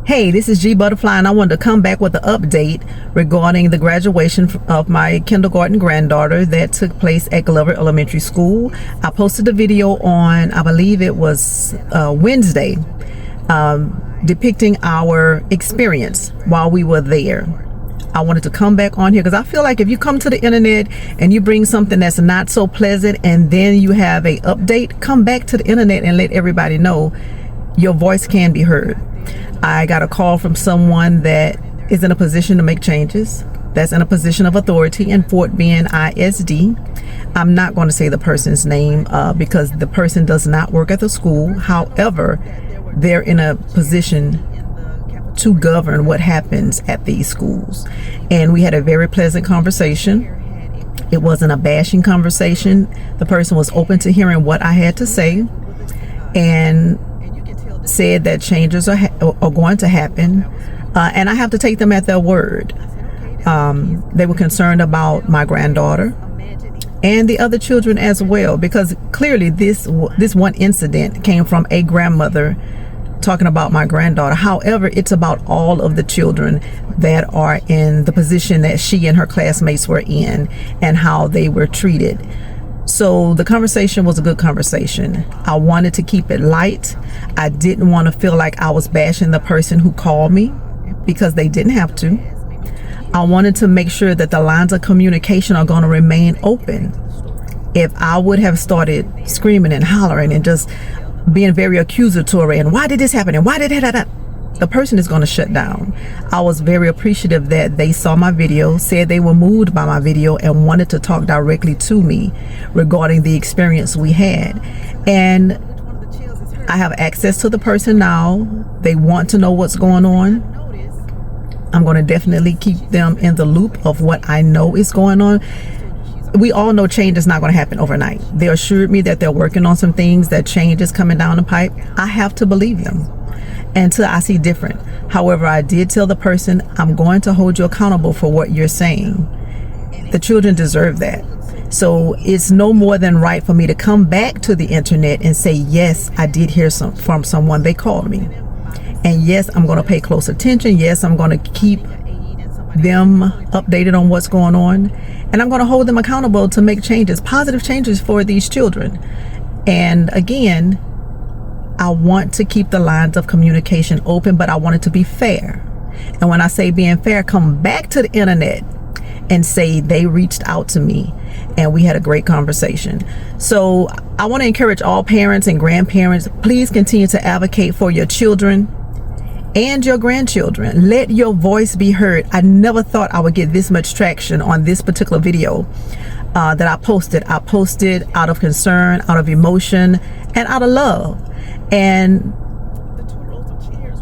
Hey, this is G Butterfly, and I wanted to come back with an update regarding the graduation of my kindergarten granddaughter that took place at Glover Elementary School. I posted a video on, I believe it was Wednesday, depicting our experience while we were there. I wanted to come back on here because I feel like if you come to the internet and you bring something that's not so pleasant and then you have a update, come back to the internet and let everybody know your voice can be heard. I got a call from someone that is in a position to make changes, that's in a position of authority in Fort Bend ISD. I'm not going to say the person's name because the person does not work at the school. However, they're in a position to govern what happens at these schools. And we had a very pleasant conversation. It wasn't a bashing conversation. The person was open to hearing what I had to say and said that changes are going to happen, and I have to take them at their word. They were concerned about my granddaughter and the other children as well, because clearly this one incident came from a grandmother talking about my granddaughter. However, it's about all of the children that are in the position that she and her classmates were in and how they were treated. So the conversation was a good conversation. I wanted to keep it light. I didn't want to feel like I was bashing the person who called me, because they didn't have to. I wanted to make sure that the lines of communication are going to remain open. If I would have started screaming and hollering and just being very accusatory and why did this happen and why did that, the person is going to shut down. I was very appreciative that they saw my video, said they were moved by my video, and wanted to talk directly to me regarding the experience we had. And I have access to the person now. They want to know what's going on. I'm going to definitely keep them in the loop of what I know is going on. We all know change is not going to happen overnight. They assured me that they're working on some things, that change is coming down the pipe. I have to believe them until I see different. However, I did tell the person, I'm going to hold you accountable for what you're saying. The children deserve that. So it's no more than right for me to come back to the internet and say, yes, I did hear from someone. They called me. And yes, I'm going to pay close attention. Yes, I'm going to keep them updated on what's going on. And I'm going to hold them accountable to make changes, positive changes for these children. And again, I want to keep the lines of communication open, but I want it to be fair. And when I say being fair, come back to the internet and say they reached out to me and we had a great conversation. So I want to encourage all parents and grandparents, please continue to advocate for your children and your grandchildren. Let your voice be heard. I never thought I would get this much traction on this particular video that I posted. I posted out of concern, out of emotion, and out of love. And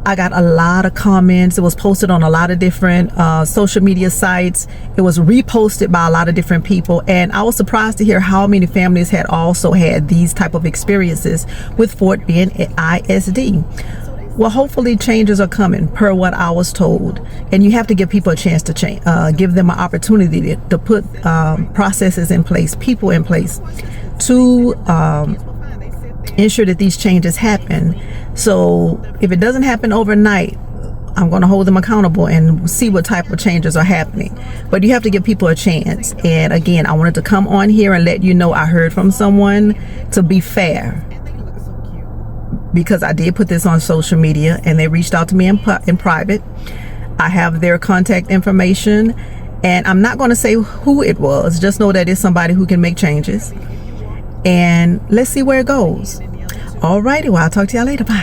I got a lot of comments. It was posted on a lot of different social media sites. It was reposted by a lot of different people. And I was surprised to hear how many families had also had these type of experiences with Fort Bend ISD. Well, hopefully changes are coming per what I was told. And you have to give people a chance to change, give them an opportunity to put processes in place, people in place to ensure that these changes happen. So if it doesn't happen overnight, I'm going to hold them accountable and see what type of changes are happening. But you have to give people a chance. And again, I wanted to come on here and let you know I heard from someone, to be fair, because I did put this on social media and they reached out to me in private. I have their contact information, and I'm not going to say who it was. Just know that it's somebody who can make changes. And let's see where it goes. Alrighty, well, I'll talk to y'all later. Bye.